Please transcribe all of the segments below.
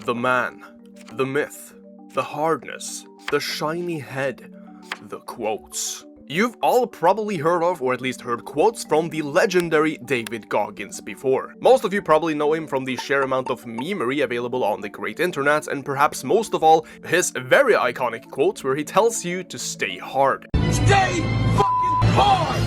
The man, the myth, the hardness, the shiny head, the quotes. You've all probably heard of, or at least heard quotes from the legendary David Goggins before. Most of you probably know him from the sheer amount of memery available on the great internet, and perhaps most of all, his very iconic quotes where he tells you to stay hard. Stay fucking hard!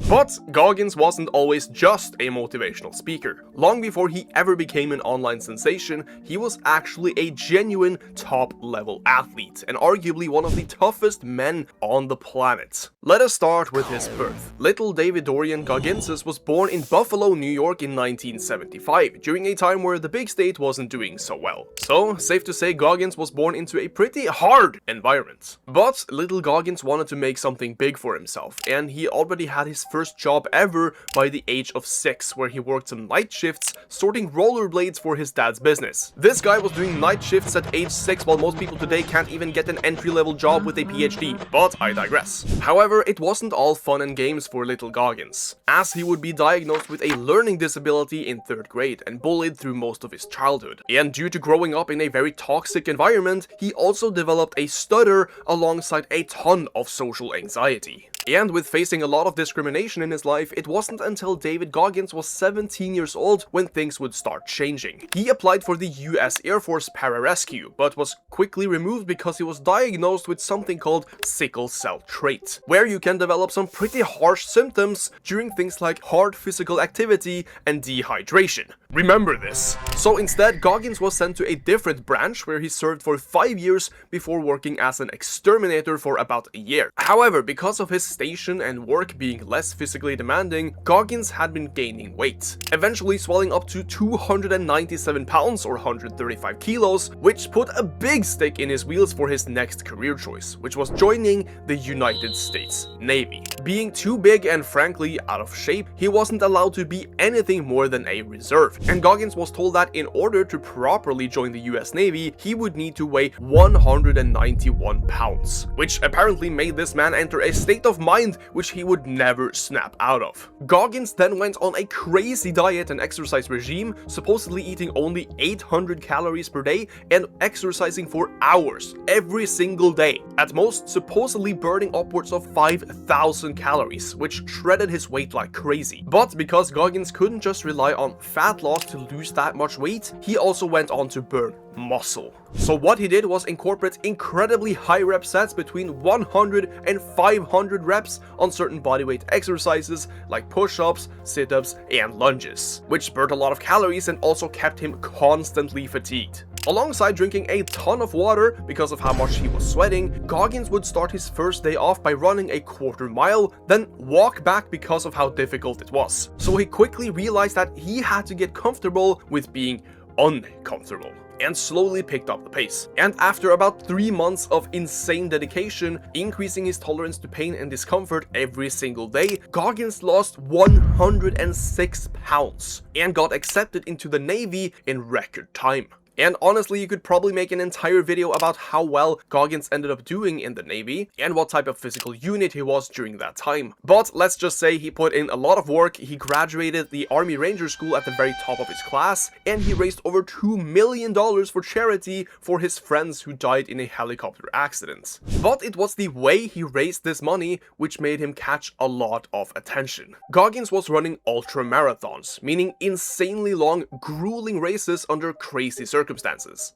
But Goggins wasn't always just a motivational speaker. Long before he ever became an online sensation, he was actually a genuine top-level athlete, and arguably one of the toughest men on the planet. Let us start with his birth. Little David Dorian Goggins was born in Buffalo, New York in 1975, during a time where the big state wasn't doing so well. So, safe to say Goggins was born into a pretty hard environment. But little Goggins wanted to make something big for himself, and he already had his first job ever by the age of 6, where he worked some night shifts sorting rollerblades for his dad's business. This guy was doing night shifts at age 6, while most people today can't even get an entry-level job with a PhD, but I digress. However, it wasn't all fun and games for little Goggins, as he would be diagnosed with a learning disability in 3rd grade and bullied through most of his childhood. And due to growing up in a very toxic environment, he also developed a stutter alongside a ton of social anxiety. And with facing a lot of discrimination in his life, it wasn't until David Goggins was 17 years old when things would start changing. He applied for the US Air Force pararescue, but was quickly removed because he was diagnosed with something called sickle cell trait, where you can develop some pretty harsh symptoms during things like hard physical activity and dehydration. Remember this. So instead, Goggins was sent to a different branch where he served for 5 years before working as an exterminator for about a year. However, because of his station and work being less physically demanding, Goggins had been gaining weight, eventually swelling up to 297 pounds or 135 kilos, which put a big stick in his wheels for his next career choice, which was joining the United States Navy. Being too big and frankly out of shape, he wasn't allowed to be anything more than a reserve, and Goggins was told that in order to properly join the US Navy, he would need to weigh 191 pounds, which apparently made this man enter a state of mind which he would never snap out of. Goggins then went on a crazy diet and exercise regime, supposedly eating only 800 calories per day and exercising for hours every single day, at most supposedly burning upwards of 5,000 calories, which shredded his weight like crazy. But because Goggins couldn't just rely on fat loss to lose that much weight, he also went on to burn muscle. So what he did was incorporate incredibly high rep sets between 100 and 500 reps on certain bodyweight exercises like push-ups, sit-ups, and lunges, which burned a lot of calories and also kept him constantly fatigued. Alongside drinking a ton of water because of how much he was sweating, Goggins would start his first day off by running a quarter mile, then walk back because of how difficult it was. So he quickly realized that he had to get comfortable with being uncomfortable, and slowly picked up the pace. And after about 3 months of insane dedication, increasing his tolerance to pain and discomfort every single day, Goggins lost 106 pounds and got accepted into the Navy in record time. And honestly, you could probably make an entire video about how well Goggins ended up doing in the Navy and what type of physical unit he was during that time. But let's just say he put in a lot of work, he graduated the Army Ranger School at the very top of his class, and he raised over $2 million for charity for his friends who died in a helicopter accident. But it was the way he raised this money which made him catch a lot of attention. Goggins was running ultramarathons, meaning insanely long, grueling races under crazy circumstances.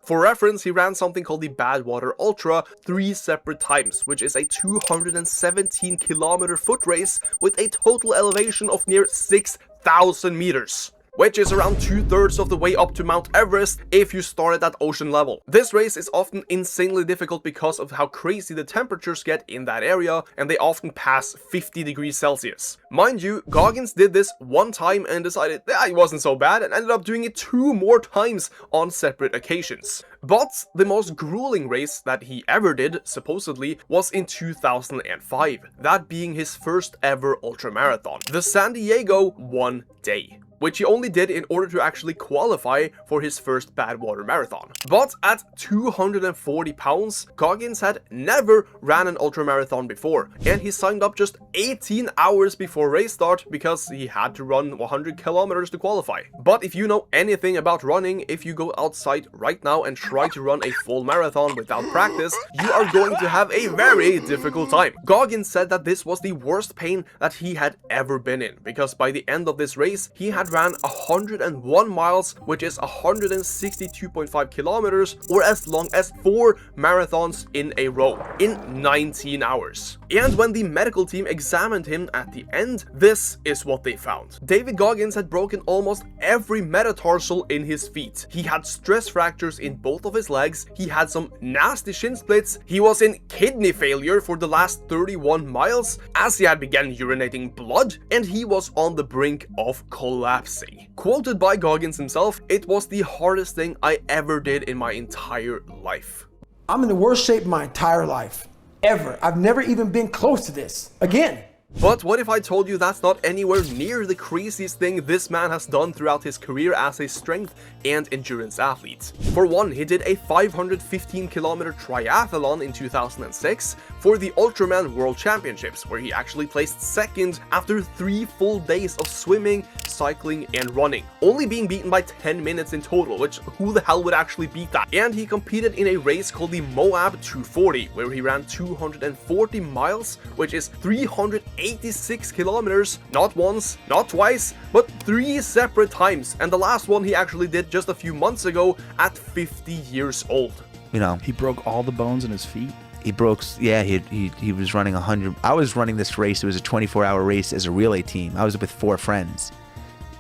For reference, he ran something called the Badwater Ultra 3 separate times, which is a 217 kilometer foot race with a total elevation of near 6,000 meters. Which is around 2/3 of the way up to Mount Everest if you start at ocean level. This race is often insanely difficult because of how crazy the temperatures get in that area, and they often pass 50 degrees Celsius. Mind you, Goggins did this one time and decided that it wasn't so bad and ended up doing it 2 more times on separate occasions. But the most grueling race that he ever did, supposedly, was in 2005, that being his first ever ultramarathon, the San Diego 1 Day. which he only did in order to actually qualify for his first Badwater Marathon. But at 240 pounds, Goggins had never ran an ultramarathon before, and he signed up just 18 hours before race start because he had to run 100 kilometers to qualify. But if you know anything about running, if you go outside right now and try to run a full marathon without practice, you are going to have a very difficult time. Goggins said that this was the worst pain that he had ever been in, because by the end of this race, he had ran 101 miles, which is 162.5 kilometers, or as long as 4 marathons in a row, in 19 hours. And when the medical team examined him at the end, this is what they found. David Goggins had broken almost every metatarsal in his feet. He had stress fractures in both of his legs, he had some nasty shin splits, he was in kidney failure for the last 31 miles, as he had begun urinating blood, and he was on the brink of collapsing. Quoted by Goggins himself, "It was the hardest thing I ever did in my entire life." I'm in the worst shape of my entire life. Ever. I've never even been close to this. Again. But what if I told you that's not anywhere near the craziest thing this man has done throughout his career as a strength and endurance athlete? For one, he did a 515-kilometer triathlon in 2006 for the Ultraman World Championships, where he actually placed second after 3 full days of swimming, cycling, and running, only being beaten by 10 minutes in total, which who the hell would actually beat that? And he competed in a race called the Moab 240, where he ran 240 miles, which is 386 kilometers, not once, not twice, but 3 separate times, and the last one he actually did just a few months ago at 50 years old. You know, He broke all the bones in his feet. he broke, yeah, he was running 100. I was running this race. It was a 24-hour race as a relay team. I was with 4 friends.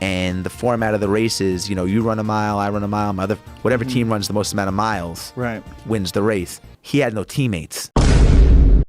And the format of the race is, you know, you run a mile, I run a mile, whatever team runs the most amount of miles wins the race. He had no teammates.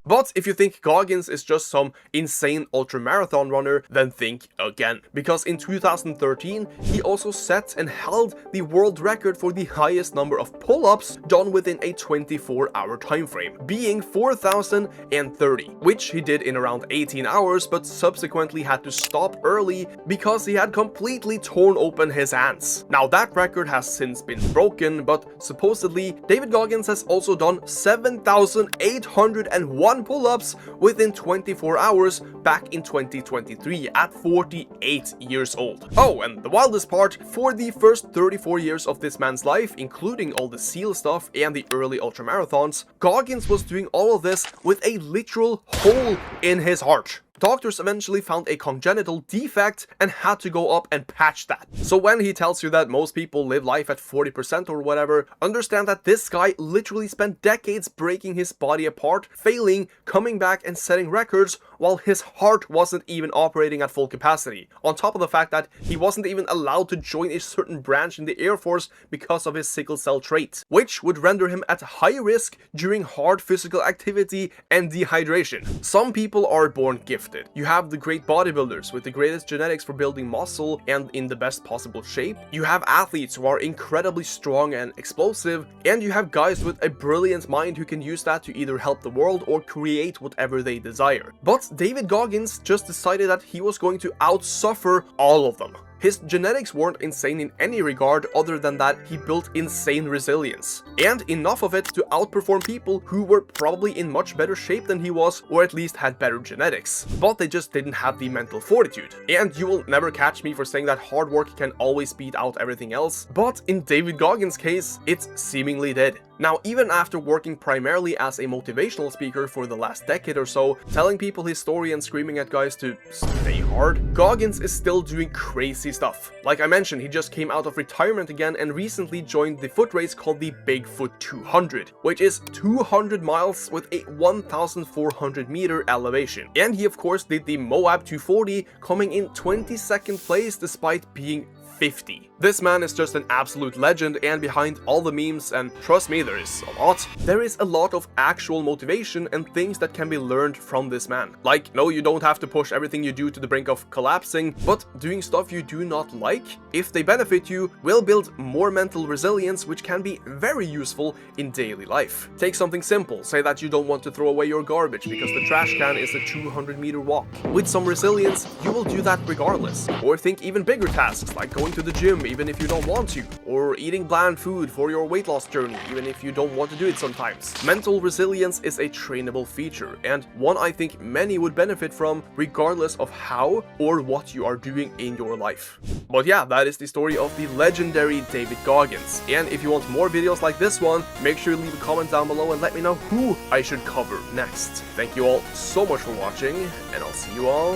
But if you think Goggins is just some insane ultramarathon runner, then think again. Because in 2013, he also set and held the world record for the highest number of pull-ups done within a 24-hour time frame, being 4,030, which he did in around 18 hours, but subsequently had to stop early because he had completely torn open his hands. Now that record has since been broken, but supposedly David Goggins has also done 7,801 pull-ups within 24 hours back in 2023 at 48 years old. Oh, and the wildest part, for the first 34 years of this man's life, including all the SEAL stuff and the early ultramarathons, Goggins was doing all of this with a literal hole in his heart. Doctors eventually found a congenital defect and had to go up and patch that. So when he tells you that most people live life at 40% or whatever, understand that this guy literally spent decades breaking his body apart, failing, coming back and setting records while his heart wasn't even operating at full capacity. On top of the fact that he wasn't even allowed to join a certain branch in the Air Force because of his sickle cell trait, which would render him at high risk during hard physical activity and dehydration. Some people are born gifted. You have the great bodybuilders with the greatest genetics for building muscle and in the best possible shape. You have athletes who are incredibly strong and explosive, and you have guys with a brilliant mind who can use that to either help the world or create whatever they desire. But David Goggins just decided that he was going to outsuffer all of them. His genetics weren't insane in any regard other than that he built insane resilience, and enough of it to outperform people who were probably in much better shape than he was, or at least had better genetics. But they just didn't have the mental fortitude. And you will never catch me for saying that hard work can always beat out everything else, but in David Goggins' case, it seemingly did. Now, even after working primarily as a motivational speaker for the last decade or so, telling people his story and screaming at guys to stay hard, Goggins is still doing crazy stuff. Like I mentioned, he just came out of retirement again and recently joined the foot race called the Bigfoot 200, which is 200 miles with a 1,400 meter elevation. And he of course did the Moab 240, coming in 22nd place despite being 50. This man is just an absolute legend, and behind all the memes, and trust me, there is a lot, there is a lot of actual motivation and things that can be learned from this man. Like, no, you don't have to push everything you do to the brink of collapsing, but doing stuff you do not like, if they benefit you, will build more mental resilience, which can be very useful in daily life. Take something simple, say that you don't want to throw away your garbage because the trash can is a 200-meter walk. With some resilience, you will do that regardless. Or think even bigger tasks, like going to the gym even if you don't want to, or eating bland food for your weight loss journey even if you don't want to do it sometimes. Mental resilience is a trainable feature, and one I think many would benefit from regardless of how or what you are doing in your life. But yeah, that is the story of the legendary David Goggins, and if you want more videos like this one, make sure you leave a comment down below and let me know who I should cover next. Thank you all so much for watching, and I'll see you all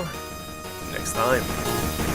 next time.